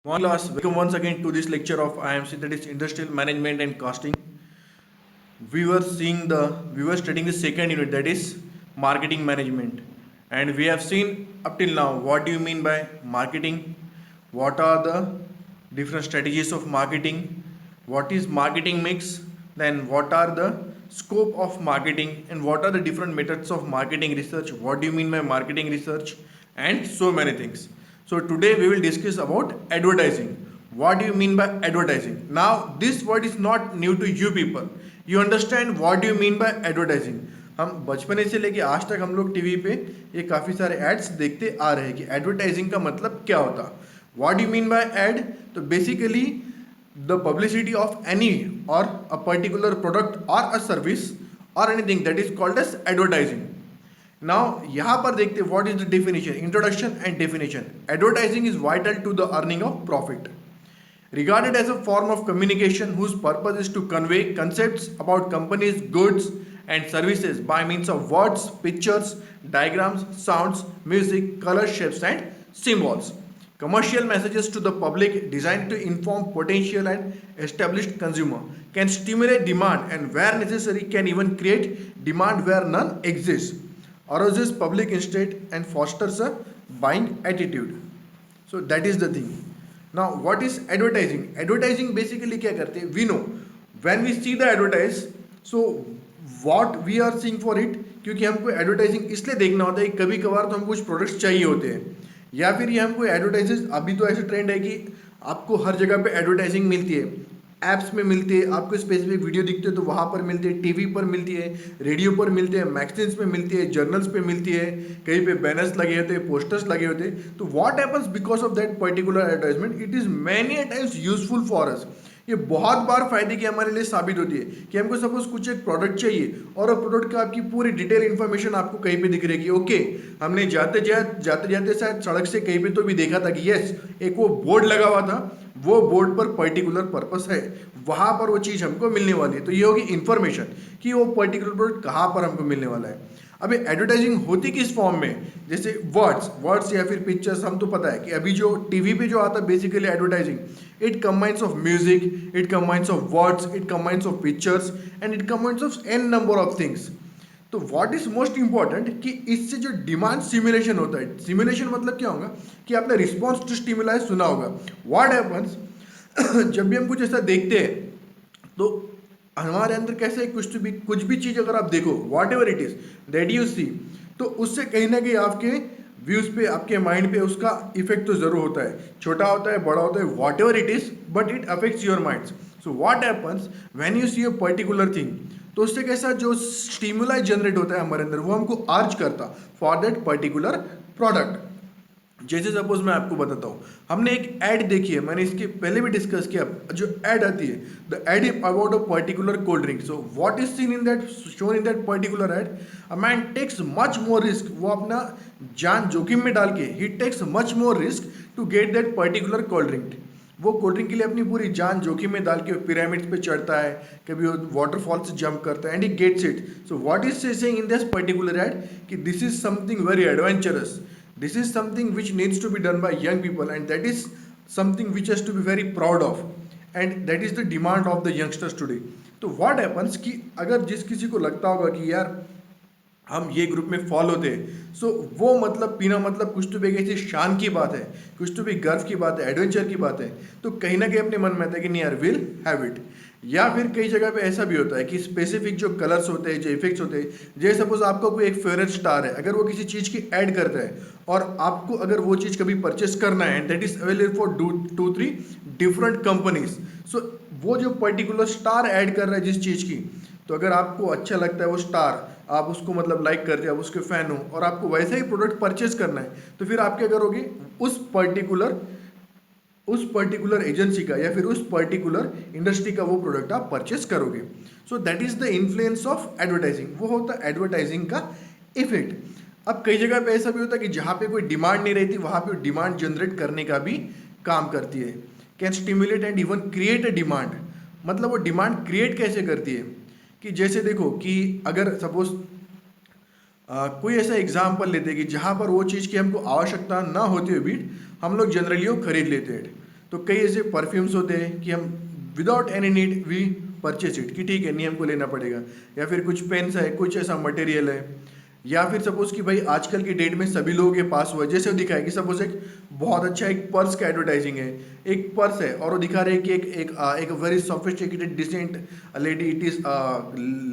One class, welcome once again to this lecture of IMC, that is Industrial Management and Costing. We were studying the second unit, that is Marketing Management, and we have seen up till now what do you mean by marketing, what are the different strategies of marketing, what is marketing mix, then what are the scope of marketing, and what are the different methods of marketing research, what do you mean by marketing research, and so many things. So today we will discuss about advertising. What do you mean by advertising? Now this word is not new to you people. You understand what do you mean by advertising? हम बचपने से लेके आज तक हम लोग TV पे ये काफ़ी सारे एड्स देखते आ रहे हैं कि एडवर्टाइजिंग का मतलब क्या होता. What you mean by add? तो basically the publicity of any or a particular product or a service or anything that is called as advertising. Now यहाँ पर देखते हैं what is the definition, introduction and definition. Advertising is vital to the earning of profit, regarded as a form of communication whose purpose is to convey concepts about companies, goods and services by means of words, pictures, diagrams, sounds, music, color, shapes and symbols. Commercial messages to the public designed to inform potential and established consumer can stimulate demand and where necessary can even create demand where none exists, arouses public interest and fosters a buying attitude. So that is the thing. Now what is advertising? Advertising basically क्या करते हैं? We know when we see the advertise, so what we are seeing for it, क्योंकि हमको advertising इसलिए देखना होता है कि कभी कभार तो हमको कुछ प्रोडक्ट्स चाहिए होते हैं, या फिर ये हमको एडवर्टाइजेस. अभी तो ऐसे ट्रेंड है कि आपको हर जगह पे एडवर्टाइजिंग मिलती है, ऐप्स में मिलती है, आपको स्पेसिफिक वीडियो दिखते है तो वहाँ पर मिलती है, टीवी पर मिलती है, रेडियो पर मिलती है, मैगजीन्स में मिलती है, जर्नल्स पे मिलती है, कहीं पे बैनर्स लगे होते हैं, पोस्टर्स लगे होते हैं. तो what happens because of that particular advertisement, it is many times useful for us. ये बहुत बार फायदे की हमारे लिए साबित होती है कि हमको सपोज कुछ एक प्रोडक्ट चाहिए और वो प्रोडक्ट का आपकी पूरी डिटेल इन्फॉर्मेशन आपको कहीं पे दिख रही है. ओके, हमने जाते जाते शायद सड़क से कहीं पे तो भी देखा था कि यस एक वो बोर्ड लगा हुआ था, वो बोर्ड पर पर्टिकुलर पर्पस है, वहां पर वो चीज़ हमको मिलने वाली है. तो ये होगी इन्फॉर्मेशन कि वो पर्टिकुलर प्रोडक्ट कहाँ पर हमको मिलने वाला है. अभी एडवर्टाइजिंग होती किस फॉर्म में? जैसे वर्ड्स या फिर पिक्चर्स. हम तो पता है कि अभी जो टीवी पे जो आता है basically advertising, it combines of music, it combines of words, it combines of pictures and it combines of an number of things. तो व्हाट इज मोस्ट इंपॉर्टेंट कि इससे जो डिमांड सिमुलेशन होता है, सिमुलेशन मतलब क्या होगा कि आपने रिस्पॉन्स टू स्टिमुलाई सुना होगा. व्हाट हैपन्स जब भी हम कुछ ऐसा देखते हैं तो हमारे अंदर कैसे कुछ भी चीज़ अगर आप देखो, whatever it is that you see, तो उससे कहीं ना कहीं आपके व्यूज पे, आपके माइंड पे उसका इफेक्ट तो जरूर होता है. छोटा होता है, बड़ा होता है, whatever it is, but it affects your mind. So what happens when you see a particular thing, तो उससे कैसा जो स्टिमुलाई जनरेट होता है हमारे अंदर, वो हमको अर्ज करता फॉर दैट पर्टिकुलर प्रोडक्ट. जैसे सपोज मैं आपको बताता हूँ, हमने एक ऐड देखी है, मैंने इसके पहले भी डिस्कस किया. जो ऐड आती है, the ad is about a particular cold drink. So what is seen in that, shown in that particular ad, a man takes much more risk. वो अपना जान जोखिम में डाल के ही takes much more risk to get that particular cold drink. वो cold drink के लिए अपनी पूरी जान जोखिम में डाल के पिरामिड्स पे चढ़ता है, कभी वो वाटरफॉल से जंप करता है and he gets it. So what is saying in this particular ad कि this is something very adventurous. This is something which needs to be done by young people and that is something which has to be very proud of and that is the demand of the youngsters today. तो what happens कि अगर जिस किसी को लगता होगा कि यार हम ये ग्रुप में फॉल होते हैं, सो वो मतलब पीना मतलब कुछ तो भी ऐसी शान की बात है, कुछ तो भी गर्व की बात है, एडवेंचर की बात है, तो कहीं ना कहीं अपने मन में आता है कि नहीं यार विल हैव इट. या फिर कई जगह पे ऐसा भी होता है कि स्पेसिफिक जो कलर्स होते हैं, जो इफेक्ट्स होते हैं, जैसे सपोज आपका कोई एक फेवरेट स्टार है, अगर वो किसी चीज़ की ऐड करता है और आपको अगर वो चीज़ कभी परचेस करना है and that is available for 2-3 different companies, so वो जो पर्टिकुलर स्टार ऐड कर रहा है जिस चीज़ की, तो अगर आपको अच्छा लगता है वो स्टार, आप उसको मतलब लाइक करते हैं, आप उसके फैन हो और आपको वैसा ही प्रोडक्ट परचेस करना है, तो फिर आप क्या करोगे, उस पर्टिकुलर एजेंसी का या फिर उस पर्टिकुलर इंडस्ट्री का वो प्रोडक्ट आप परचेस करोगे. सो that is the influence of advertising. वो होता है एडवर्टाइजिंग का इफेक्ट. अब कई जगह पे ऐसा भी होता है कि जहाँ पे कोई डिमांड नहीं रहती वहाँ पे डिमांड जनरेट करने का भी काम करती है. Can stimulate and even create a demand. मतलब वो डिमांड क्रिएट कैसे करती है कि जैसे देखो कि अगर सपोज कोई ऐसा एग्जाम्पल लेते हैं कि जहाँ पर वो चीज़ की हमको आवश्यकता ना होती हुई भी हम लोग जनरली वो खरीद लेते हैं. तो कई ऐसे परफ्यूम्स होते हैं कि हम without any need we purchase it, कि ठीक है नहीं हमको लेना पड़ेगा, या फिर कुछ पेन्स है, कुछ ऐसा मटेरियल है, या फिर सपोज कि भाई आजकल की डेट में सभी लोगों के पास हुआ है, जैसे वो दिखा है कि सपोज एक बहुत अच्छा एक पर्स का एडवर्टाइजिंग है, एक पर्स है और वो दिखा रहे हैं कि एक very sophisticated decent lady, it is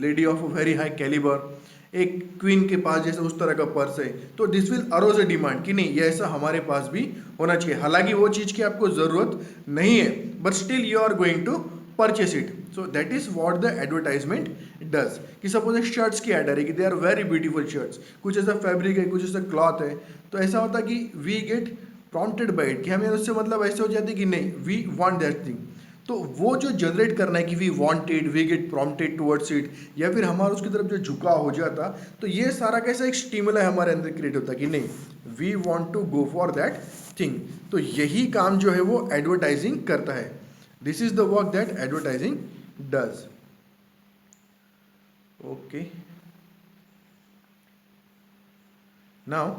lady of very high calibre, एक क्वीन के पास जैसे उस तरह का पर्स है, तो this will arouse a demand कि नहीं ये ऐसा हमारे पास भी होना चाहिए, हालांकि वो चीज़ की आपको ज़रूरत नहीं है, but still you are going to purchase it. So that is what the advertisement does. कि सपोज एक शर्ट्स की एड आ रही है कि they are very beautiful shirts, कुछ ऐसा फैब्रिक है, कुछ ऐसा क्लॉथ है, तो ऐसा होता है कि we get prompted by it, कि हमें उससे मतलब ऐसे हो जाती है कि नहीं वी वांट दैट थिंग. तो वो जो जनरेट करना है कि we wanted, we get prompted towards it, या फिर हमारा उसकी तरफ जो झुकाव हो जाता, तो ये सारा कैसा एक स्टिमुला हमारे अंदर क्रिएट होता कि नहीं we want to go for that thing. तो यही काम जो है वो एडवर्टाइजिंग करता है. This is the work that advertising does. Okay, now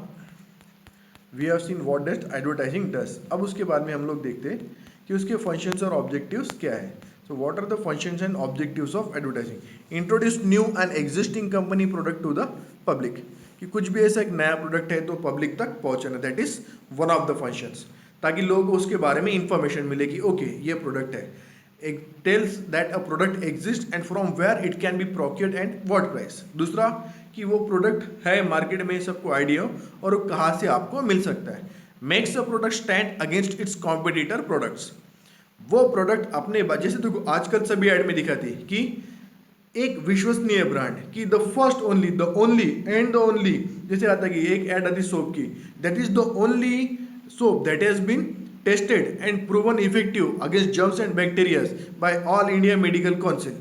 we have seen what that advertising does. अब उसके बाद में हम लोग देखते हैं कि उसके फंक्शंस और ऑब्जेक्टिव्स क्या है. So what are the functions and objectives of advertising. Introduce new and existing company product to the public, कि कुछ भी ऐसा एक नया प्रोडक्ट है तो पब्लिक तक पहुंचाना, that is one of the functions, ताकि लोगों को उसके बारे में इंफॉर्मेशन मिले कि ओके ये प्रोडक्ट है. एक tells that a product exist and from where it can be procured and what price. दूसरा कि वो प्रोडक्ट है मार्केट में, सबको आइडिया हो और वो कहाँ से आपको मिल सकता है. Makes a product stand against it's competitor products. वो प्रोडक्ट अपने जैसे तो आजकल सभी ऐड में दिखाती है कि एक विश्वसनीय ब्रांड, कि the first only the only and the only, जैसे आता है कि एक ऐड आती सोप की, that is the only soap that has been tested and proven effective against germs and bacteria by all India medical council,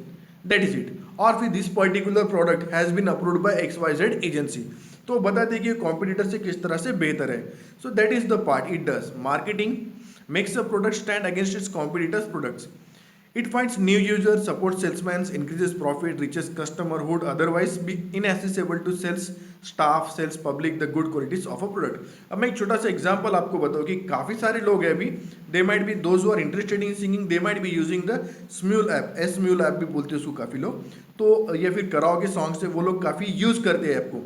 that is it. और फिर this particular product has been approved by XYZ agency. तो बताते कि competitor से किस तरह से बेहतर है. सो that is the part it does. Marketing makes a product stand against its competitors' products. It finds new users, supports salesmen, increases profit, reaches customer who would otherwise be inaccessible to sales staff, sales public the good qualities of a product. अब मैं एक छोटा सा example आपको बताऊं कि काफ़ी सारे लोग हैं अभी, they might be those who are interested in singing, they might be using the Smule app, Smule app भी बोलते हैं उसको काफ़ी लोग, तो या फिर कराओके सॉन्ग से वो लोग काफ़ी यूज़ करते हैं ऐप को.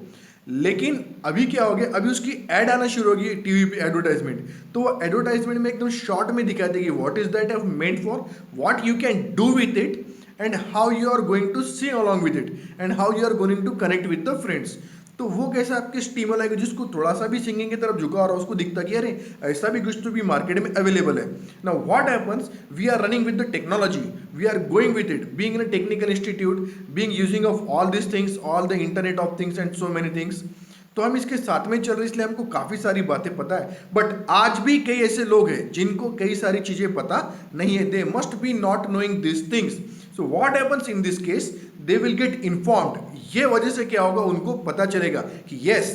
लेकिन अभी क्या हो गया, अभी उसकी ऐड आना शुरू होगी टीवी पे, एडवर्टाइजमेंट. तो वो एडवर्टाइजमेंट में एकदम शॉर्ट में दिखाते कि what is that meant for, what you can do with it, and how you are going to sing along with it, and how you are going to connect with the friends. तो वो कैसा आपके स्टीमल आएगा, जिसको थोड़ा सा भी singing की तरफ झुका हो रहा है उसको दिखता कि अरे ऐसा भी कुछ तो भी मार्केट में अवेलेबल है. Now what happens, we are running with the technology, we are going with it, being in a technical institute, being using of all this things, all the internet of things and so many things. तो हम इसके साथ में चल रहे इसलिए हमको काफ़ी सारी बातें पता है. बट आज भी कई ऐसे लोग हैं जिनको कई सारी चीज़ें पता नहीं है. They must be not knowing this things. So what happens in this case, they will get informed. ये वजह से क्या होगा, उनको पता चलेगा कि yes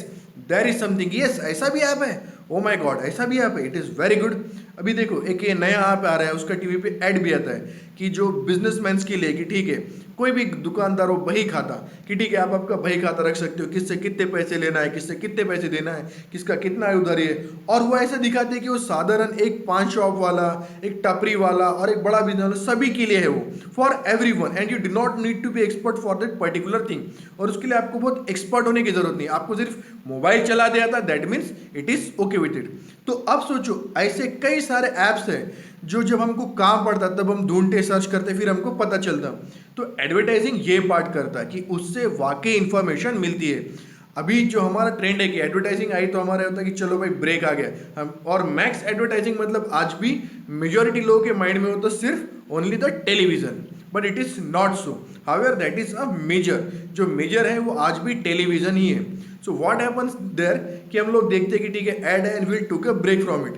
there is something, yes ऐसा भी ऐप है, ओ माय गॉड ऐसा भी ऐप है, इट इज़ वेरी गुड. अभी देखो एक ये नया ऐप आ रहा है, उसका टीवी पे ऐड भी आता है कि जो बिजनेसमैन के लिए, कि ठीक है कोई भी दुकानदार हो बही खाता, कि ठीक है आप आपका बही खाता रख सकते हो, किससे कितने पैसे लेना है, किससे कितने पैसे देना है, किसका कितना उधारी है. और वो ऐसे दिखाते हैं कि वो साधारण एक पान शॉप वाला, एक टपरी वाला और एक बड़ा बिजनेस वाला सभी के लिए है वो, for every one, and you do not need to be expert for that particular thing. और उसके लिए आपको बहुत एक्सपर्ट होने की जरूरत नहीं, आपको सिर्फ मोबाइल चला दिया था, that means it is okay with it. तो अब सोचो ऐसे कई सारे ऐप्स हैं जो जब हमको काम पड़ता तब हम ढूंढते, सर्च करते, फिर हमको पता चलता. तो एडवर्टाइजिंग ये पार्ट करता है कि उससे वाकई इंफॉर्मेशन मिलती है. अभी जो हमारा ट्रेंड है कि एडवर्टाइजिंग आई तो हमारा होता है कि चलो भाई ब्रेक आ गया हम, और मैक्स एडवर्टाइजिंग मतलब आज भी मेजोरिटी लोगों के माइंड में होता सिर्फ only the television, but it is not so. However that is a major, जो मेजर है वो आज भी टेलीविजन ही है. सो व्हाट हैपन्स देयर कि हम लोग देखते हैं कि ठीक है ऐड है and will took a break from it.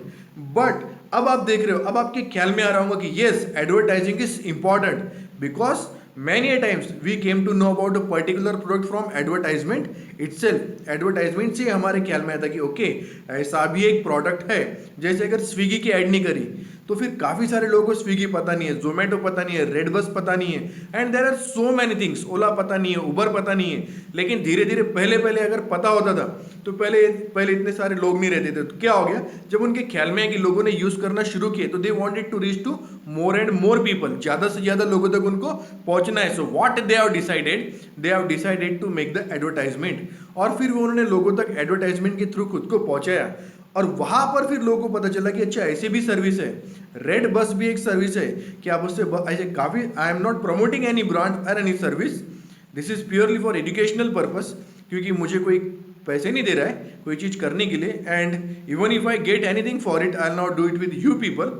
But अब आप देख रहे हो, अब आपके ख्याल में आ रहा होगा कि yes advertising is important, because many a times we came to know about a particular product from advertisement itself. Advertisement से हमारे ख्याल में आता कि ओके ऐसा भी एक प्रोडक्ट है. जैसे अगर स्विगी की ऐड नहीं करी, तो फिर काफ़ी सारे लोगों को स्विगी पता नहीं है, जोमेटो पता नहीं है, रेड बस पता नहीं है, and there are so many things, Ola पता नहीं है, उबर पता नहीं है। लेकिन धीरे धीरे पहले पहले अगर पता होता था तो पहले पहले इतने सारे लोग नहीं रहते थे। तो क्या हो गया, जब उनके ख्याल में है कि लोगों ने यूज़ करना शुरू किए तो they wanted to reach to more and more people, ज़्यादा से ज़्यादा लोगों तक उनको पहुंचना है। So what they have decided to make the advertisement, और फिर वो उन्होंने लोगों तक एडवर्टाइजमेंट के थ्रू खुद को पहुंचाया। और वहां पर फिर लोगों को पता चला कि अच्छा ऐसे भी सर्विस है, रेड बस भी एक सर्विस है कि आप उससे ऐसे काफ़ी, I am not promoting any brand और any service, this is purely for educational purpose, क्योंकि मुझे कोई पैसे नहीं दे रहा है कोई चीज़ करने के लिए, and even if I get anything for it I will not do it with you people,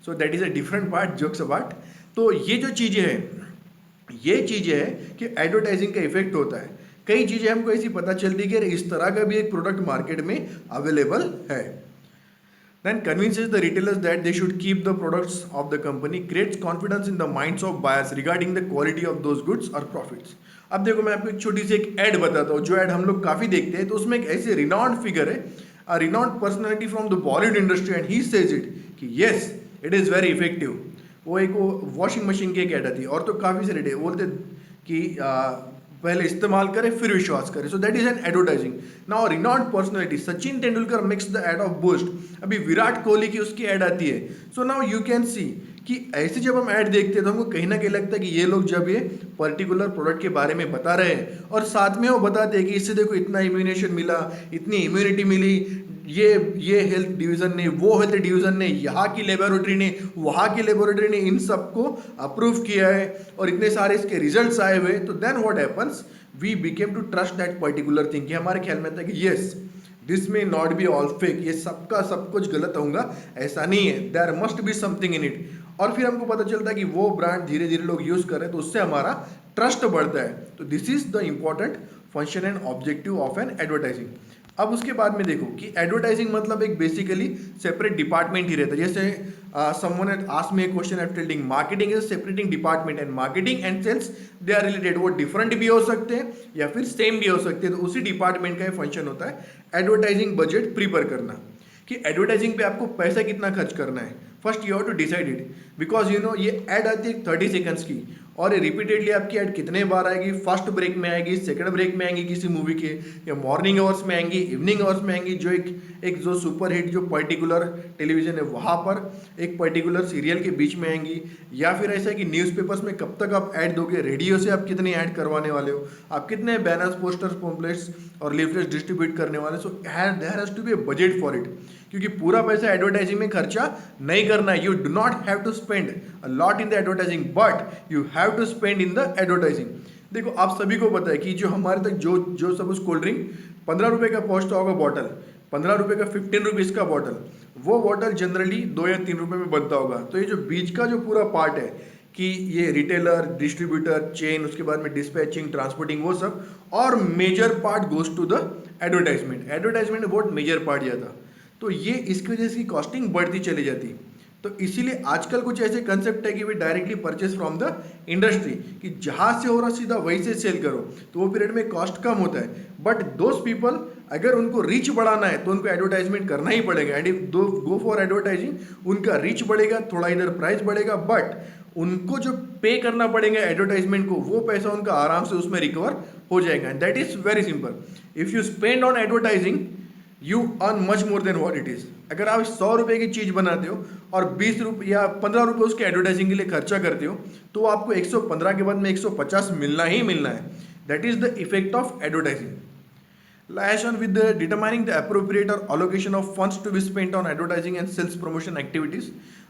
so that is a different part, jokes about. तो ये जो चीज़ें हैं, ये चीज़ें हैं कि एडवर्टाइजिंग का इफेक्ट होता है। कई चीज़ें हमको ऐसी पता चलती है कि इस तरह का भी एक प्रोडक्ट मार्केट में अवेलेबल है। Then convinces the retailers that they should keep the products of the company, creates confidence in the minds of buyers regarding the quality of those goods or profits. अब देखो मैं आपको एक छोटी सी एक add बताता हूँ, जो ऐड हम लोग काफ़ी देखते हैं। तो उसमें एक ऐसे रिनाउंड फिगर है, a renowned personality from the Bollywood industry, and he says it कि yes it is very effective. वो एक वॉशिंग मशीन की एक ऐड आती है, और तो काफ़ी सारे बोलते कि पहले इस्तेमाल करें फिर विश्वास करें। So that is an advertising. Now renowned personality Sachin Tendulkar makes the ad of Boost, अभी विराट कोहली की उसकी ऐड आती है। So now you can see कि ऐसे जब हम ऐड देखते हैं तो हमको कहीं ना कहीं लगता है कि ये लोग जब ये पर्टिकुलर प्रोडक्ट के बारे में बता रहे हैं, और साथ में वो बताते हैं कि इससे देखो इतना इम्यूनेशन मिला, इतनी इम्यूनिटी मिली, ये हेल्थ डिवीजन ने, वो हेल्थ डिवीजन ने, यहाँ की लेबोरेटरी ने, वहाँ की लेबोरेटरी ने इन सबको अप्रूव किया है, और इतने सारे इसके रिजल्ट्स आए हुए। तो then what happens, we became to trust that particular thing, कि हमारे ख्याल में था कि yes this may not be all fake, ये सबका सब कुछ गलत होगा, ऐसा नहीं है, there must be something in it. और फिर हमको पता चलता है कि वो ब्रांड धीरे धीरे लोग यूज़ कर रहे हैं, तो उससे हमारा ट्रस्ट बढ़ता है। तो this is the important function and objective of N advertising. अब उसके बाद में देखो कि एडवर्टाइजिंग मतलब एक बेसिकली सेपरेट डिपार्टमेंट ही रहता है। जैसे someone had asked me a question after telling marketing is a separating department and marketing and sales they are related, वो डिफरेंट भी हो सकते हैं या फिर सेम भी हो सकते हैं। तो उसी डिपार्टमेंट का ये फंक्शन होता है एडवर्टाइजिंग बजट प्रिपेयर करना, कि एडवर्टाइजिंग पे आपको पैसा कितना खर्च करना है। First you have to decide it, because you know ये ऐड आती है 30 सेकंड्स की, और ये रिपीटेडली आपकी ऐड कितने बार आएगी, फर्स्ट ब्रेक में आएगी, सेकंड ब्रेक में आएंगी किसी मूवी के, या मॉर्निंग आवर्स में आएंगी, इवनिंग आवर्स में आएंगी, जो एक जो सुपर हिट जो पर्टिकुलर टेलीविजन है वहाँ पर एक पर्टिकुलर सीरियल के बीच में आएंगी, या फिर ऐसा है कि न्यूज़पेपर्स में कब तक आप ऐड दोगे, रेडियो से आप कितने ऐड करवाने वाले हो, आप कितने बैनर्स, पोस्टर्स, पॉम्पलेट्स और लीफलेट्स डिस्ट्रीब्यूट करने वाले। So there has to be a budget for it, क्योंकि पूरा पैसा एडवर्टाइजिंग में खर्चा नहीं करना है। You do not have to spend a lot in the advertising, but you have to spend in the advertising. देखो आप सभी को पता है कि जो हमारे तक जो सपोज कोल्ड ड्रिंक 15 रुपये का पहुंचता होगा बॉटल, 15 रुपये का 15 रुपीज़ का बॉटल, वो बॉटल जनरली 2 या 3 रुपये में बनता होगा। तो ये जो बीच का जो पूरा पार्ट है कि ये रिटेलर, डिस्ट्रीब्यूटर, चेन, उसके बाद में डिस्पैचिंग, ट्रांसपोर्टिंग, वो सब, और major part goes to the advertisement. Advertisement में बहुत मेजर पार्ट जाता, तो ये इसकी वजह से इसकी कॉस्टिंग बढ़ती चली जाती। तो इसीलिए आजकल कुछ ऐसे कंसेप्ट है कि वे directly purchase from the industry, कि जहाँ से हो रहा सीधा वहीं से सेल करो, तो वो पीरियड में कॉस्ट कम होता है। बट दोज पीपल अगर उनको रीच बढ़ाना है तो उनको एडवर्टाइजमेंट करना ही पड़ेगा, एंड इफ दो गो फॉर एडवर्टाइजिंग उनका रीच बढ़ेगा, थोड़ा इधर प्राइस बढ़ेगा, बट उनको जो पे करना पड़ेगा एडवर्टाइजमेंट को, वो पैसा उनका आराम से उसमें रिकवर हो जाएगा। And that is very simple, if you spend on advertising you earn much more than what it is. अगर आप 100 रुपये की चीज़ बनाते हो और 20 रुपये या 15 रुपये उसके एडवर्टाइजिंग के लिए खर्चा करते हो, तो आपको 115 के बाद में 150 मिलना ही मिलना है। That is the effect of advertising. Liaison with the determining the appropriate or allocation of funds to be spent on advertising and sales promotion activities.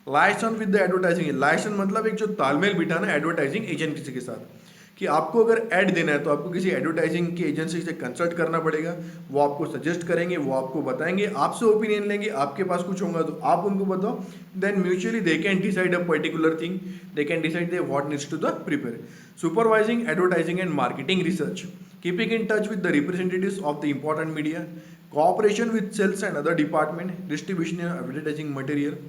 Liaison with the advertising, liaison मतलब एक जो तालमेल बिठाना एडवर्टाइजिंग एजेंसी के साथ, कि आपको अगर ऐड देना है तो आपको किसी एडवर्टाइजिंग की एजेंसी से कंसल्ट करना पड़ेगा, वो आपको सजेस्ट करेंगे, वो आपको बताएंगे, आपसे ओपिनियन लेंगे, आपके पास कुछ होगा तो आप उनको बताओ, then mutually they can decide a particular thing, they can decide they what needs to the prepare. Supervising advertising and marketing research, keeping in touch with the representatives of the important media, cooperation with sales and other department, distribution of advertising material,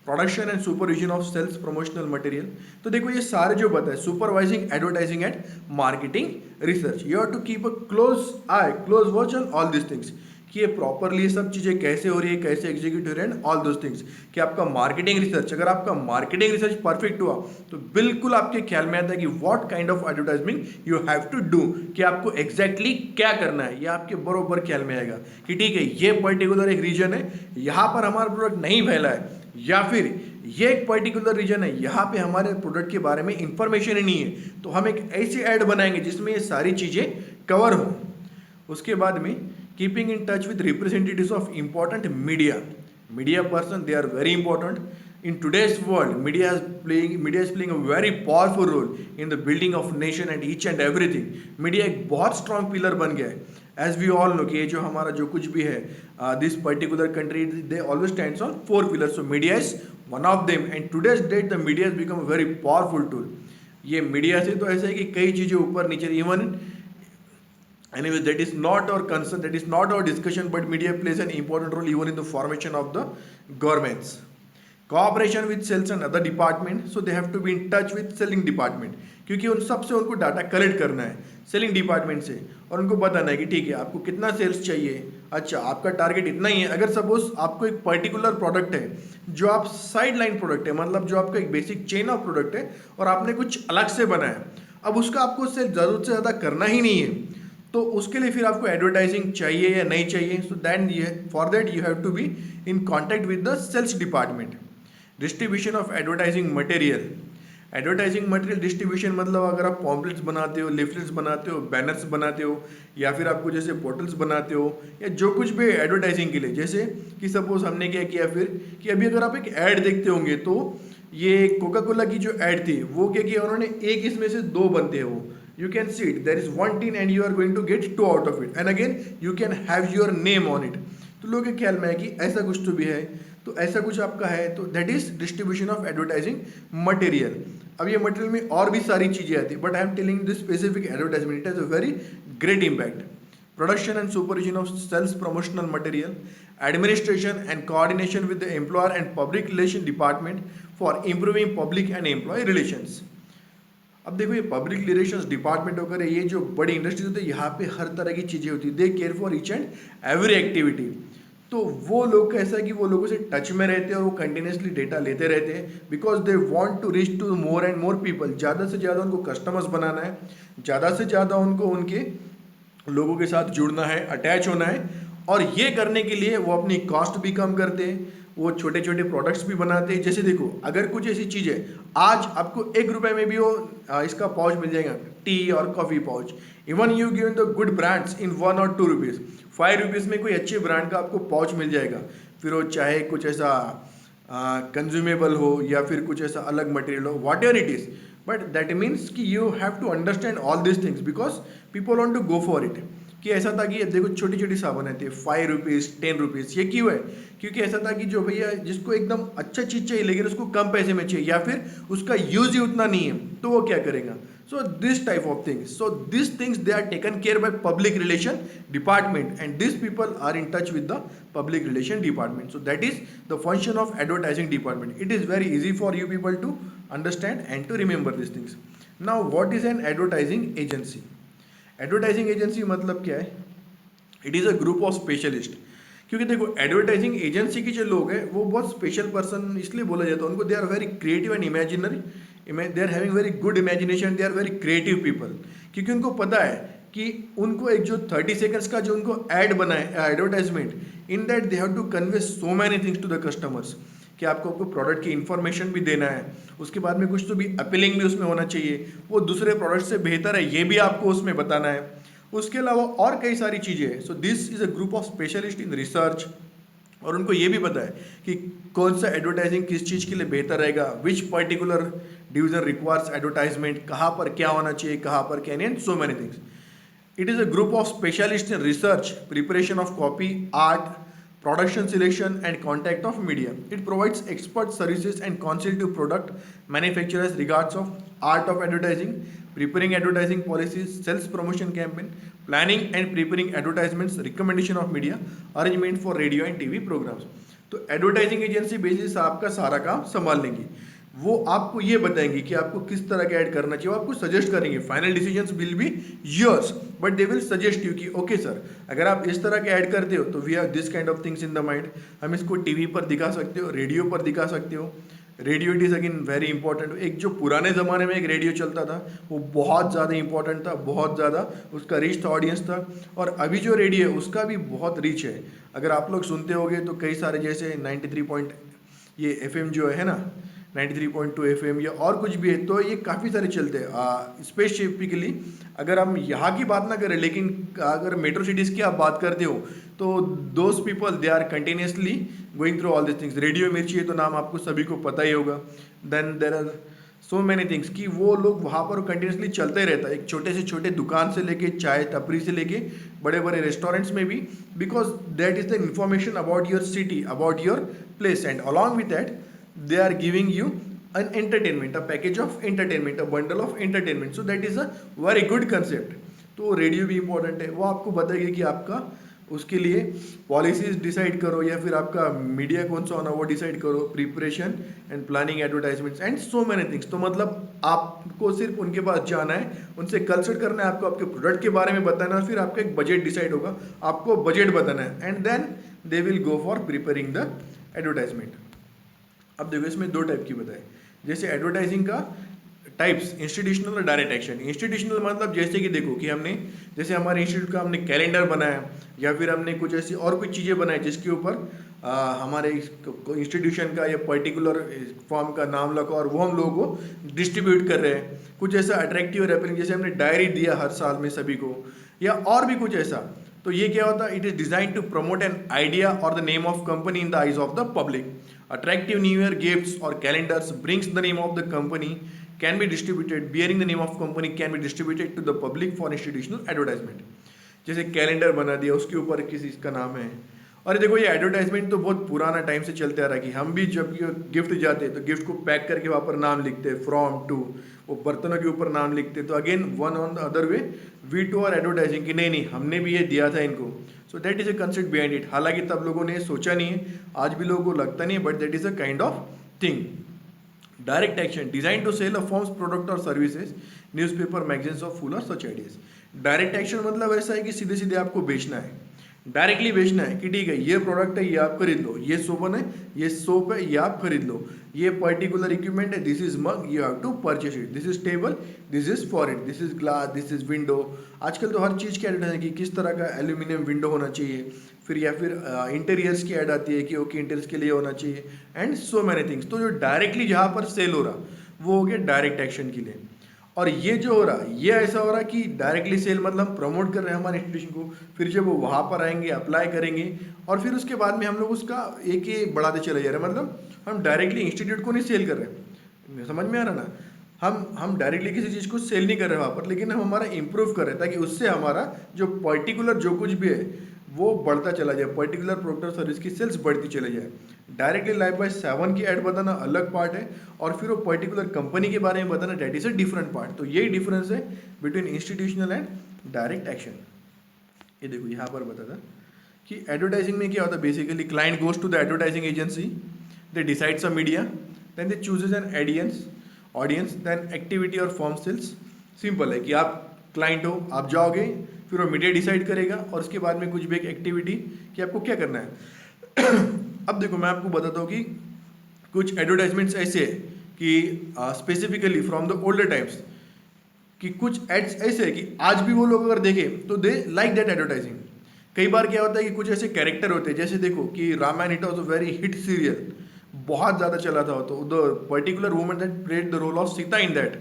production and supervision of sales promotional material. तो देखो ये सारे जो बताए, supervising advertising and marketing research, you have to keep a close eye, close watch on all this things, कि ये properly ये सब चीज़ें कैसे हो रही है, कैसे एग्जीक्यूट हो रही है, एंड ऑल दोज थिंग्स। कि आपका मार्केटिंग रिसर्च, अगर आपका मार्केटिंग रिसर्च परफेक्ट हुआ तो बिल्कुल आपके ख्याल में आता है कि what kind of advertisement you have to do, कि आपको एग्जैक्टली क्या करना है, ये आपके बरोबर ख्याल में आएगा कि ठीक है ये पर्टिकुलर एक रीजन है, यहाँ पर हमारा प्रोडक्ट नहीं फैला है, या फिर ये एक पर्टिकुलर रीजन है, यहाँ पे हमारे प्रोडक्ट के बारे में इंफॉर्मेशन ही नहीं है, तो हम एक ऐसी ऐड बनाएंगे जिसमें ये सारी चीज़ें कवर हो। उसके बाद में keeping in touch with representatives of important media person, they are very important in today's world. Media is playing a very powerful role in the building of nation and each and everything. Media एक बहुत strong pillar बन गया है, as we all know कि ये जो हमारा जो कुछ भी है, this particular country they always stands on 4 pillars, so media is one of them, and today's date the media has become a very powerful tool. ये मीडिया से तो ऐसा है कि कई चीज़ें ऊपर नीचे, even anyway that is not our concern, that is not our discussion, but media plays an important role even in the formation of the governments. Cooperation with sales and other department, so they have to be in touch with selling department, क्योंकि उन सबसे उनको data collect करना है selling department से, और उनको बताना है कि ठीक है आपको कितना सेल्स चाहिए, अच्छा आपका टारगेट इतना ही है। अगर सपोज आपको एक पर्टिकुलर प्रोडक्ट है जो आप साइड लाइन प्रोडक्ट है, मतलब जो आपका एक बेसिक चेन ऑफ प्रोडक्ट है और आपने कुछ अलग से बनाया, अब उसका आपको सेल ज़रूरत से ज़्यादा करना ही नहीं है, तो उसके लिए फिर आपको एडवर्टाइजिंग चाहिए या नहीं चाहिए, so then for that you have to be in contact with the sales department. Distribution of advertising material, advertising material distribution मतलब अगर आप पॉम्पलेट्स बनाते हो, लिफलेट्स बनाते हो, बैनर्स बनाते हो, या फिर आपको जैसे पोर्टल्स बनाते हो, या जो कुछ भी एडवर्टाइजिंग के लिए, जैसे कि सपोज हमने क्या किया फिर कि अभी अगर आप एक ऐड देखते होंगे तो ये कोका कोला की जो ऐड थी वो क्या किया उन्होंने, एक इसमें से 2 बनते हैं वो, you can see it, there is 1 tin and you are going to get 2 out of it, and again you can have your name on it. तो लोगों के ख्याल में है कि ऐसा कुछ तो भी है, तो ऐसा कुछ आपका है, तो that is distribution of advertising material. अब ये मटेरियल में और भी सारी चीज़ें आती है, but I am telling this specific advertisement, it has a very great impact. Production and supervision of sales promotional material, administration and coordination with the employer and public relation department for improving public and employ relations. अब देखो ये public relations department वगैरह, ये जो बड़ी industries होती है, यहाँ पे हर तरह की चीज़ें होती है, they care for each and every activity. तो वो लोग कैसा है कि वो लोगों से टच में रहते हैं और वो कंटिन्यूसली डेटा लेते रहते हैं, because they want to reach to more and more people. ज़्यादा से ज़्यादा उनको कस्टमर्स बनाना है, ज़्यादा से ज़्यादा उनको उनके लोगों के साथ जुड़ना है, अटैच होना है, और ये करने के लिए वो अपनी कॉस्ट भी कम करते हैं, वो छोटे छोटे प्रोडक्ट्स भी बनाते हैं। जैसे देखो अगर कुछ ऐसी चीज़ है, आज आपको 1 रुपये में भी वो इसका पाउच मिल जाएगा, टी और coffee pouch, even you given the good brands इन 1 और 2 रुपीज़, 5 रुपीज़ में कोई अच्छे ब्रांड का आपको पाउच मिल जाएगा। फिर वो चाहे कुछ ऐसा कंज्यूमेबल हो या फिर कुछ ऐसा अलग मटेरियल हो, whatever it is, but that means कि you have to understand all this things because people want to go for it. कि ऐसा था कि देखो छोटी छोटी साबुन आती है 5 रुपीज़ 10 रुपीज़, ये क्यों है? क्योंकि ऐसा था कि जो भैया जिसको एकदम अच्छा चीज़ चाहिए लेकिन उसको कम पैसे में चाहिए, या फिर उसका यूज ही उतना नहीं है, तो वो क्या करेगा? So this type of things, so this things they are taken care by public relation department, and this people are in touch with the public relation department. So that is the function of advertising department. It is very easy for you people to understand and to remember these things. Now what is an advertising agency? Advertising agency मतलब क्या है? It is a group of specialist. क्योंकि देखो advertising agency के जो लोग हैं वो बहुत स्पेशल पर्सन इसलिए बोला जाता है उनको, they are very creative and imaginary, they are having very good imagination, they are very creative people. क्योंकि उनको पता है कि उनको एक जो 30 सेकेंड्स का जो उनको एड बना है advertisement, in that they have to convey so many things to the customers, कि आपको प्रोडक्ट की इन्फॉर्मेशन भी देना है, उसके बाद में कुछ तो भी अपीलिंग भी उसमें होना चाहिए, वो दूसरे प्रोडक्ट से बेहतर है ये भी आपको उसमें बताना है, उसके अलावा और कई सारी चीज़ें हैं. So this is a group of specialist in research, और उनको ये भी पता है कि कौन सा एडवर्टाइजिंग किस चीज़ के लिए बेहतर रहेगा, which particular division requires advertisement, कहाँ पर क्या होना चाहिए, कहाँ पर क्या नहीं, and so many things. It is a group of specialists in research, preparation of copy, art, production selection and contact of media. It provides expert services and counsel to product manufacturers regards of art of advertising, preparing advertising policies, sales promotion campaign, planning and preparing advertisements, recommendation of media, arrangement for radio and TV programs. तो advertising agency basis आपका सारा काम संभाल लेंगी. वो आपको ये बताएंगे कि आपको किस तरह का ऐड करना चाहिए, वो आपको सजेस्ट करेंगे. Final decisions will be yours. But they will suggest you कि ओके सर, अगर आप इस तरह के ऐड करते हो तो we have this kind of things in the mind. हम इसको टीवी पर दिखा सकते हो, रेडियो पर दिखा सकते हो। Radio it is again very important. एक जो पुराने ज़माने में एक रेडियो चलता था वो बहुत ज़्यादा इंपॉर्टेंट था, बहुत ज़्यादा उसका रीच था, ऑडियंस था। और अभी जो रेडियो है उसका भी बहुत रीच है। अगर आप लोग सुनते होगे तो कई सारे जैसे 93 पॉइंट ये FM जो है ना, 93.2 FM या और कुछ भी है, तो ये काफ़ी सारे चलते हैं। स्पेसिफिकली अगर हम यहाँ की बात ना करें, लेकिन अगर मेट्रो सिटीज़ की आप बात करते हो तो those people they are continuously going through all this things. Radio Mirchi है तो नाम आपको सभी को पता ही होगा। Then there are so many things कि वो लोग वहाँ पर कंटिन्यूसली चलते रहता है, एक छोटे से छोटे दुकान से लेके चाय टपरी से लेके बड़े बड़े रेस्टोरेंट्स में भी, because that is the information about your city, about your place, and along with that they are giving you an entertainment, a package of entertainment, a bundle of entertainment, so that is a very good concept। तो radio भी important है, वो आपको बताएगी कि आपका उसके लिए पॉलिसीज डिसाइड करो या फिर आपका मीडिया कौन सा होना वो डिसाइड करो, preparation and planning advertisements and so many things. तो मतलब आपको सिर्फ उनके पास जाना है, उनसे कंसल्ट करना है, आपको आपके प्रोडक्ट के बारे में बताना है, फिर आपका एक बजट डिसाइड होगा, आपको बजट बताना है, and then they will go for preparing the advertisement. अब देखो इसमें दो टाइप की बताए, जैसे एडवर्टाइजिंग का टाइप्स, इंस्टीट्यूशनल और डायरेक्ट एक्शन। इंस्टीट्यूशनल मतलब जैसे कि देखो कि हमने जैसे हमारे इंस्टीट्यूट का हमने कैलेंडर बनाया या फिर हमने कुछ ऐसी और कुछ चीज़ें बनाई जिसके ऊपर हमारे इंस्टीट्यूशन का या पर्टिकुलर फॉर्म का नाम लगा और वो हम लोगों को डिस्ट्रीब्यूट कर रहे हैं। कुछ ऐसा अट्रैक्टिव और अपीलिंग, जैसे हमने डायरी दिया हर साल में सभी को, या और भी कुछ ऐसा। तो ये क्या होता है, it is design to promote an idea और the name of company in the eyes of the public. Attractive New Year gifts or calendars brings the name of the company can be distributed, bearing the name of company can be distributed to the public for institutional advertisement। जैसे calendar बना दिया उसके ऊपर किसी का नाम है। और देखो ये एडवर्टाइजमेंट तो बहुत पुराना टाइम से चलते आ रहा है कि हम भी जब ये गिफ्ट जाते हैं तो गिफ्ट को पैक करके वहाँ पर नाम लिखते हैं, फ्रॉम टू, वो बर्तनों के ऊपर नाम लिखते हैं। तो again one on the other way we too are advertising कि नहीं नहीं हमने भी ये दिया था इनको। So that is a concept behind it. हालांकि तब लोगों ने सोचा नहीं है, आज भी लोगों को लगता नहीं है, but that is a kind of thing. Direct action design to sell a forms product और services, newspaper, magazines of full और सच आइडियाज। डायरेक्ट एक्शन मतलब ऐसा है कि सीधे सीधे आपको बेचना है, डायरेक्टली बेचना है कि ठीक है ये प्रोडक्ट है ये आप खरीद लो, ये सोपन है ये सोप है ये आप खरीद लो, ये पर्टिकुलर इक्विपमेंट है this is mug you have to purchase it, this is table this is for it, this is glass this is window. आजकल तो हर चीज़ की एड है कि किस तरह का एल्यूमिनियम विंडो होना चाहिए, फिर या फिर इंटीरियर्स की ऐड आती है कि ओके इंटीरियर्स के लिए होना चाहिए, एंड सो मैनी थिंग्स। तो जो डायरेक्टली जहाँ पर सेल हो रहा वो हो गया डायरेक्ट एक्शन के लिए। और ये जो हो रहा ये ऐसा हो रहा कि डायरेक्टली सेल मतलब हम प्रमोट कर रहे हैं हमारे इंस्टीट्यूशन को, फिर जब वो वहाँ पर आएंगे अप्लाई करेंगे और फिर उसके बाद में हम लोग उसका एक ही बढ़ाते चले जा रहे हैं। मतलब हम डायरेक्टली इंस्टीट्यूट को नहीं सेल कर रहे, समझ में आ रहा ना। हम डायरेक्टली किसी चीज़ को सेल नहीं कर रहे वहाँ पर, लेकिन हम हमारा इम्प्रूव कर रहे हैं ताकि उससे हमारा जो पर्टिकुलर जो कुछ भी है वो बढ़ता चला जाए, पर्टिकुलर प्रोडक्ट और सर्विस की सेल्स बढ़ती चले जाए। डायरेक्टली लाइव बाय 7 की ऐड बताना अलग पार्ट है और फिर वो पर्टिकुलर कंपनी के बारे में बताना that is a different part. तो यही डिफरेंस है between institutional and direct action. ये देखो यहाँ पर बता था कि एडवर्टाइजिंग में क्या होता है, basically client goes to the advertising agency, they decide some media, then they chooses an audience, then activity और फॉर्म सेल्स। सिंपल है कि आप क्लाइंट हो, आप जाओगे फिर वो मीडिया डिसाइड करेगा और उसके बाद में कुछ भी एक एक्टिविटी कि आपको क्या करना है। अब देखो मैं आपको बताता हूँ कि कुछ एडवर्टाइजमेंट्स ऐसे है कि specifically from the older times कि कुछ एड्स ऐसे है कि आज भी वो लोग अगर देखें तो दे लाइक दैट एडवर्टाइजिंग। कई बार क्या होता है कि कुछ ऐसे कैरेक्टर होते हैं, जैसे देखो कि Ramayan it was a very hit serial, बहुत ज़्यादा चला था। तो the particular woman that played the role of Sita in that,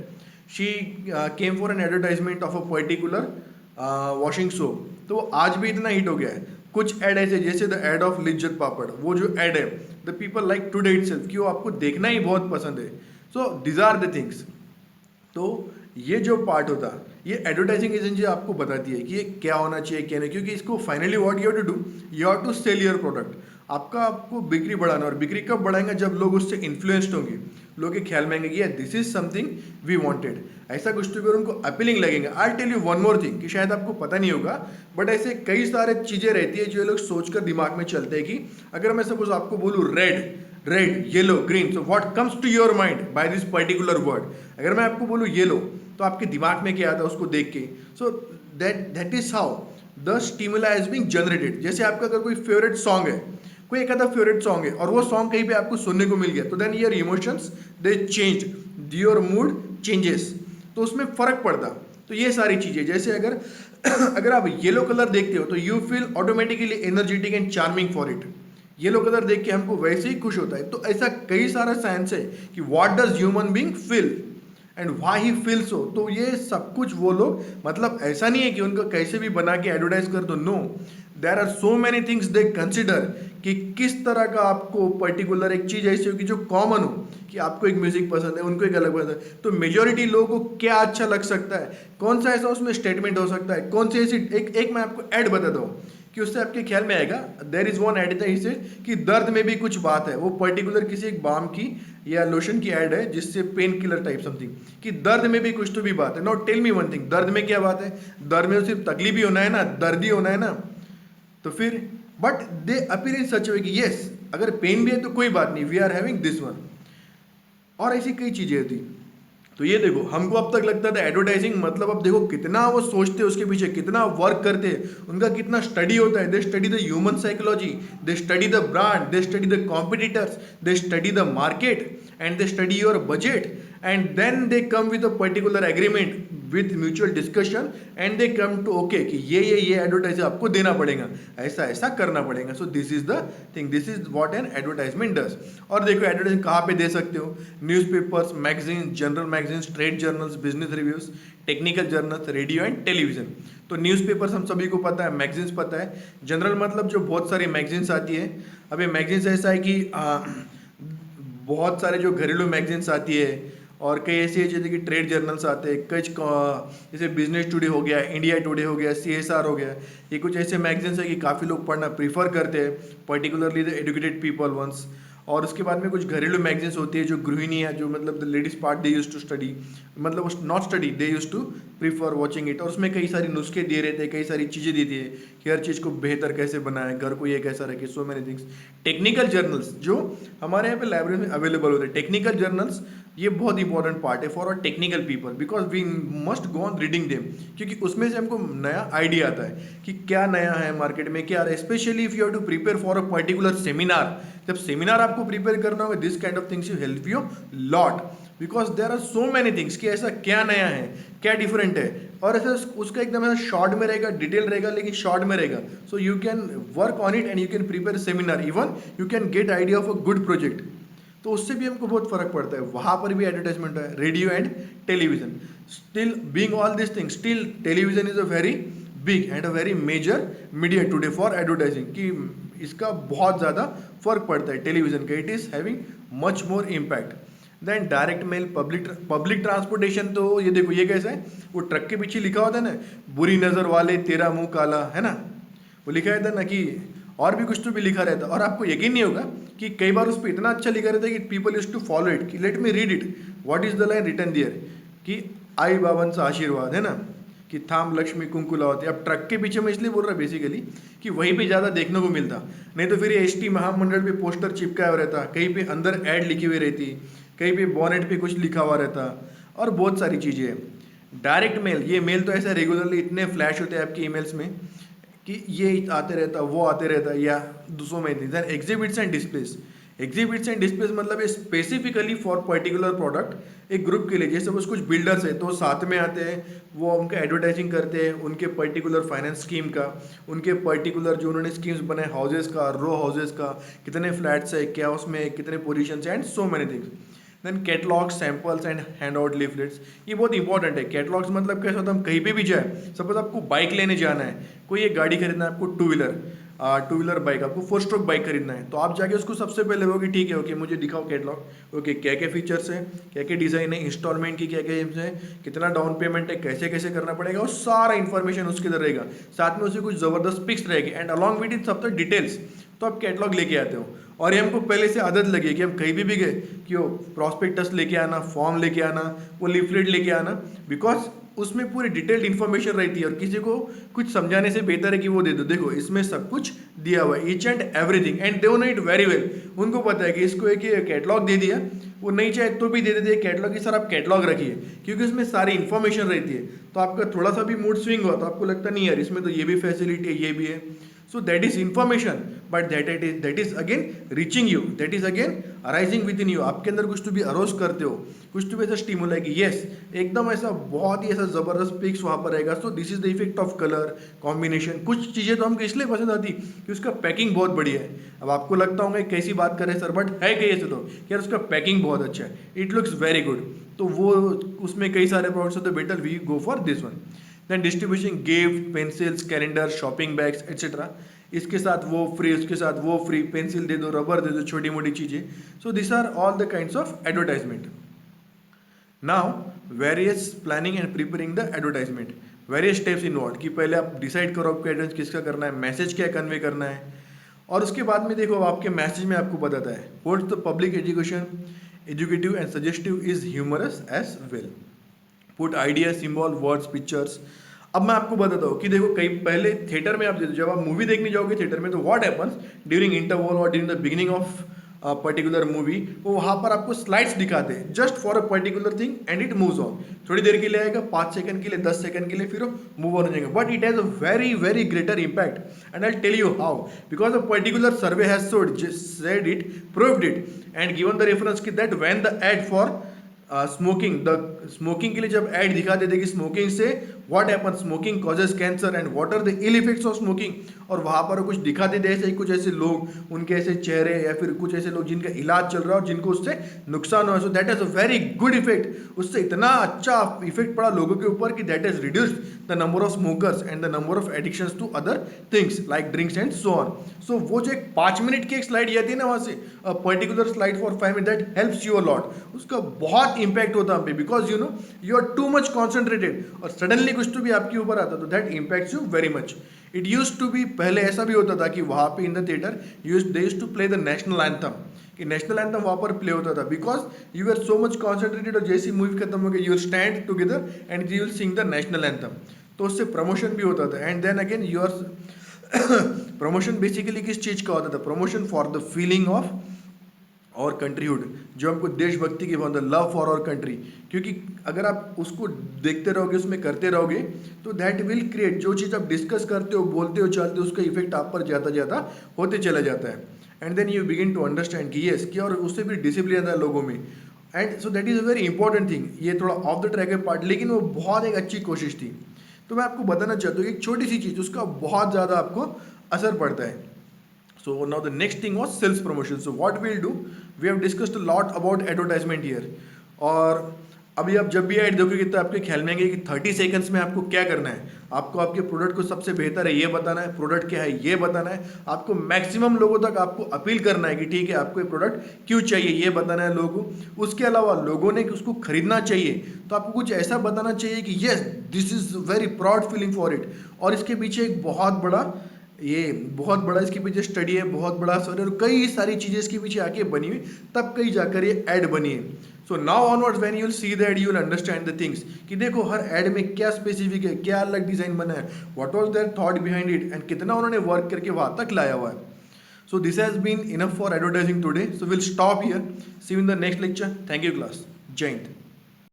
she came for an advertisement of a particular washing soap, तो वो आज भी इतना हिट हो गया है। कुछ ऐड ऐसे जैसे the ad of Lijjat Papad, वो जो ऐड है the people like today itself कि वो आपको देखना ही बहुत पसंद है। So these are the things. तो ये जो पार्ट होता ये एडवर्टाइजिंग एजेंसी आपको बताती है कि ये क्या होना चाहिए क्या नहीं, क्योंकि इसको finally what you have to do, you have to sell your product. आपको बिक्री बढ़ाना, और बिक्री कब बढ़ाएंगे जब लोग उससे इन्फ्लुएंस्ड होंगे, लोग के ख्याल में आएंगे कि this is something we wanted, ऐसा कुछ तो उनको अपीलिंग लगेंगे। I tell you one more thing कि शायद आपको पता नहीं होगा, बट ऐसे कई सारे चीज़ें रहती है जो लोग सोचकर दिमाग में चलते हैं कि अगर मैं सपोज आपको बोलूँ red yellow green, so what comes to your mind by this particular word. अगर मैं आपको बोलूँ येलो तो आपके दिमाग में क्या आता है उसको देख के। So that is how the stimula is being generated. जैसे आपका अगर कोई फेवरेट सॉन्ग है, कोई एक आधा फेवरेट सॉन्ग है और वो सॉन्ग कहीं पे आपको सुनने को मिल गया, तो then your emotions they change, your mood changes, तो उसमें फर्क पड़ता। तो ये सारी चीजें, जैसे अगर अगर आप येलो कलर देखते हो तो you feel automatically energetic and charming for it. Yellow colour देख के हमको वैसे ही खुश होता है। तो ऐसा कई सारा साइंस है कि what does human being feel and why he feel so. तो ये सब कुछ वो लोग, मतलब ऐसा नहीं है कि उनको कैसे भी बना के एडवर्टाइज कर दो, no, there are so many things they consider कि किस तरह का आपको पर्टिकुलर एक चीज ऐसी होगी जो कॉमन हो, कि आपको एक म्यूजिक पसंद है, उनको एक अलग पसंद है, तो मेजोरिटी लोगों को क्या अच्छा लग सकता है, कौन सा ऐसा उसमें स्टेटमेंट हो सकता है, कौन सी ऐसी एक मैं आपको ऐड बताता हूँ कि उससे आपके ख्याल में आएगा। देयर इज वन एड इसे कि दर्द में भी कुछ बात है, वो पर्टिकुलर किसी एक बाम की या लोशन की ऐड है जिससे पेन किलर टाइप समथिंग, कि दर्द में भी कुछ तो भी बात है। Now tell me one thing, दर्द में क्या बात है? दर्द में तो सिर्फ तकलीफ ही होना है ना, दर्द ही होना है ना। तो फिर बट दे अपीयर इन सच वे कि यस, अगर पेन भी है तो कोई बात नहीं, we are having this one. और ऐसी कई चीजें थी। तो ये देखो, हमको अब तक लगता था एडवर्टाइजिंग मतलब, अब देखो कितना वो सोचते हैं उसके पीछे, कितना वर्क करते हैं, उनका कितना स्टडी होता है। They study the human psychology, they study the brand, they study the competitors, they study the market and they study your budget and then they come with a particular agreement with mutual discussion and they come to okay कि ये advertise आपको देना पड़ेगा, ऐसा ऐसा करना पड़ेगा। So this is the thing, this is what an advertisement does. और देखो एडवर्टाइजिंग कहाँ पे दे सकते हो? Newspapers, magazine, general magazines, trade journals, business reviews, technical journals, radio and television. तो न्यूज़पेपर्स हम सभी को पता है, मैगजीन्स पता है। जनरल मतलब जो बहुत सारी मैगजीन्स आती है। अब ये मैगजीन्स ऐसा है कि बहुत सारे जो घरेलू मैगजीन्स आती है और कई ऐसी है जैसे कि ट्रेड जर्नल्स आते हैं, कुछ जैसे बिजनेस टुडे हो गया, इंडिया टुडे हो गया, CSR हो गया। ये कुछ ऐसे मैगजीन्स है कि काफ़ी लोग पढ़ना प्रीफर करते हैं, particularly the educated people ones. और उसके बाद में कुछ घरेलू मैगजीन्स होती है जो गृहिणी है, जो मतलब the ladies part they use to study, मतलब not study, they use to prefer watching it. और उसमें कई सारी नुस्खे दिए रहते हैं, कई सारी चीज़ें देती है कि हर चीज़ को बेहतर कैसे बनाए, घर को ये कैसा रखे, सो मैनी थिंग्स। टेक्निकल जर्नल्स जो हमारे यहाँ पे लाइब्रेरी में अवेलेबल होते हैं, टेक्निकल जर्नल्स ये बहुत इंपॉर्टेंट पार्ट है for our technical people, because we must go on reading them, क्योंकि उसमें से हमको नया आइडिया आता है कि क्या नया है मार्केट में, क्या आ रहा है। Specially if you have to prepare for a particular seminar, जब सेमिनार आपको प्रिपेयर करना होगा, this kind of things you help you lot, because there are so many things कि ऐसा क्या नया है, क्या डिफरेंट है। और ऐसा उसका एकदम ऐसा शॉर्ट में रहेगा, डिटेल रहेगा, लेकिन शॉर्ट में रहेगा। So you can work on it and you can prepare seminar, even you can get idea of a good project. तो उससे भी हमको बहुत फर्क पड़ता है, वहाँ पर भी एडवर्टाइजमेंट है। Radio and television, still being all this things, still television is a very big and a very major media today for advertising, कि इसका बहुत ज़्यादा फर्क पड़ता है टेलीविजन का। It is having much more impact than direct mail. Public transportation, तो ये देखो ये कैसा है, वो ट्रक के पीछे लिखा होता है ना, बुरी नज़र वाले तेरा मुंह काला, है ना, वो लिखा रहता है ना, कि और भी कुछ तो भी लिखा रहता है। और आपको यकीन नहीं होगा कि कई बार उस पर इतना अच्छा लिखा रहता है कि people use to follow it, कि let me read it, what is the line written there, कि आई बाबन आशीर्वाद, है ना, कि थाम लक्ष्मी कुंकुला होती है। अब ट्रक के पीछे मैं इसलिए बोल रहा बेसिकली कि वहीं पे ज़्यादा देखने को मिलता, नहीं तो फिर ये ST महामंडल पे पोस्टर चिपकाया हुआ रहता, कहीं पे अंदर ऐड लिखी हुई रहती, कहीं पे बॉनेट पे कुछ लिखा हुआ रहता, और बहुत सारी चीज़ें हैं। डायरेक्ट मेल, ये मेल तो ऐसा रेगुलरली इतने फ्लैश होते हैं आपके ईमेल्स में कि ये आते रहता, वो आते रहता, या दूसरों में then exhibits and displays. Exhibits and displays मतलब ये स्पेसिफिकली फॉर पर्टिकुलर प्रोडक्ट, एक ग्रुप के लिए। जैसे बस कुछ बिल्डर्स है तो साथ में आते हैं, वो उनका एडवर्टाइजिंग करते हैं उनके पर्टिकुलर फाइनेंस स्कीम का, उनके पर्टिकुलर जो उन्होंने स्कीम्स बनाए, हाउसेज का, रो हाउसेज का, कितने फ्लैट्स है, क्या उसमें कितने positions and so many things. Then catalogue, samples and hand out leaflets, ये बहुत इंपॉर्टेंट है। कैटलॉग्स मतलब कैसा होता है, हम कहीं पे भी जाए, सपोज आपको बाइक लेने जाना है, कोई एक गाड़ी खरीदना है आपको, टू व्हीलर बाइक, आपको 4 स्ट्रोक बाइक खरीदना है, तो आप जाके उसको सबसे पहले वो कि ठीक है, ओके मुझे दिखाओ कैटलॉग, ओके क्या क्या फीचर्स है, क्या क्या डिज़ाइन है, इंस्टॉलमेंट की क्या क्या है, कितना डाउन पेमेंट है, कैसे कैसे करना पड़ेगा, और सारा इन्फॉर्मेशन उसके अंदर रहेगा। साथ में उसे कुछ ज़बरदस्त पिक्स रहेगी एंड अलॉन्ग विद इट सब तो डिटेल्स। तो आप कैटलॉग लेके आते हो, और ये हमको पहले से आदत लगी है कि हम कहीं भी गए कि वो प्रॉस्पेक्टस लेके आना, फॉर्म लेके आना, वो लीफलेट लेके आना, बिकॉज उसमें पूरी डिटेल्ड इन्फॉर्मेशन रहती है। और किसी को कुछ समझाने से बेहतर है कि वो दे दो, देखो इसमें सब कुछ दिया हुआ है, each and everything, and they know it very well. उनको पता है कि इसको एक कैटलॉग दे दिया वो नहीं चाहे तो भी दे देते हैं कैटलॉग कि सर आप कैटलॉग रखिए, क्योंकि उसमें सारी इन्फॉर्मेशन रहती है। तो आपका थोड़ा सा भी मूड स्विंग हुआ तो आपको लगता नहीं यार इसमें तो ये भी फैसिलिटी है, ये भी है। So that is information, but that is again reaching you, that is again arising within you। आपके अंदर कुछ तो भी अरोज करते हो, कुछ तो भी ऐसा स्टिमुल है कि यस एकदम ऐसा बहुत ही ऐसा जबरदस्त पिक्स वहाँ पर रहेगा। So this is the effect of colour combination. कुछ चीज़ें तो हमको इसलिए पसंद आती कि उसका पैकिंग बहुत बढ़िया है। अब आपको लगता होगा कैसी बात कर रहे हैं सर, बट है कहीं ऐसे तो यार उसका पैकिंग बहुत अच्छा है, इट लुक्स वेरी गुड। तो वो उसमें कई सारे प्रोडक्ट्स होते, better we go for this one. Then distribution gift pencils calendar shopping bags etcetera, इसके साथ वो फ्री, उसके साथ वो फ्री, पेंसिल दे दो, रबर दे दो, छोटी मोटी चीज़ें। So this are all the kinds of advertisement. Now various planning and preparing the advertisement, various steps involve कि पहले आप डिसाइड करो आपको एड्रेस किसका करना है, मैसेज क्या कन्वे करना है, और उसके बाद में देखो आपके मैसेज में आपको बताता है what's the public education educative and suggestive is humorous as well, put idea symbol words pictures. अब मैं आपको बताता हूँ कि देखो कई पहले थिएटर में आप जब आप मूवी देखने जाओगे थिएटर में, तो व्हाट हैपन्स ड्यूरिंग इंटरवल और during the beginning of particular movie, वो वहाँ पर आपको स्लाइड्स दिखाते हैं just for a particular thing and it moves on. थोड़ी देर के लिए आएगा, 5 सेकंड के लिए, 10 सेकंड के लिए, फिर मूव ऑन हो जाएगा, but it has a very very greater impact and I tell you how, because a particular survey has said it, proved it and given the reference कि that when the ad for smoking के लिए जब ad दिखा देते कि smoking से what happen, smoking causes cancer and what are the ill effects of smoking, और वहाँ पर कुछ दिखा देते ऐसे कुछ ऐसे लोग, उनके ऐसे चेहरे या फिर कुछ ऐसे लोग जिनका इलाज चल रहा है और जिनको उससे नुकसान हुआ। So that is a very good effect, उससे इतना अच्छा इफेक्ट पड़ा लोगों के ऊपर कि that is reduced the number of smokers and the number of addictions to other things like drinks and so on. So वो जो एक 5 मिनट की एक स्लाइड आती है ना वहाँ से, particular slide for 5 minute, that helps you a lot, उसका बहुत इंपैक्ट होता है because you know you are too much concentrated और सडनली कुछ तो भी आपके ऊपर आता तो that impacts you very much. It used to be, पहले ऐसा भी होता था कि वहाँ पे in the theatre they used to play the national anthem, कि नेशनल एंथम वहाँ पर प्ले होता था because you are so much concentrated, और जैसी मूवी खत्म हो गई you will stand together and you will sing the national anthem. तो उससे प्रमोशन भी होता था and then again your promotion basically किस चीज़ का होता था, promotion for the feeling of our countryhood, जो हमको देशभक्ति की भावना, लव फॉर आवर कंट्री, क्योंकि अगर आप उसको देखते रहोगे उसमें करते रहोगे तो दैट विल क्रिएट, जो चीज़ आप डिस्कस करते हो बोलते हो चलते हो उसका इफेक्ट आप पर ज़्यादा ज़्यादा होते चला जाता है and then you begin to understand कि यस कि, और उससे भी डिसिप्लिन आता है लोगों में and so that is a very important thing. ये थोड़ा ऑफ द ट्रैक है पार्ट, लेकिन वो बहुत एक अच्छी कोशिश थी। तो मैं आपको बताना चाहता हूँ कि एक छोटी सी चीज़ उसका बहुत ज़्यादा आपको असर पड़ता है। So now the next thing was sales promotion. So what we'll do, we have discussed a lot about advertisement here. और अभी आप जब भी ऐड देखोगे तो आपके ख्याल में आएंगे कि 30 सेकंड्स में आपको क्या करना है, आपको आपके प्रोडक्ट को सबसे बेहतर है ये बताना है, प्रोडक्ट क्या है ये बताना है, आपको मैक्सिमम लोगों तक आपको अपील करना है कि ठीक है आपको ये प्रोडक्ट क्यों चाहिए ये बताना है लोगों को। उसके अलावा लोगों ने उसको खरीदना चाहिए तो आपको कुछ ऐसा बताना चाहिए कि yes this is very proud feeling for it, और इसके पीछे एक बहुत बड़ा इसके पीछे स्टडी है, बहुत बड़ा सर, और कई सारी चीज़ें इसके पीछे आके बनी हुई, तब कहीं जाकर ये ऐड बनी है। So now onwards when you will see the add you will understand the things कि देखो हर ऐड में क्या स्पेसिफिक है, क्या अलग डिज़ाइन बना है, what was their thought behind it and कितना उन्होंने वर्क करके वहाँ तक लाया हुआ है। So this has been enough for advertising today, so will stop here, see you in the next lecture. Thank you class, जय हिंद।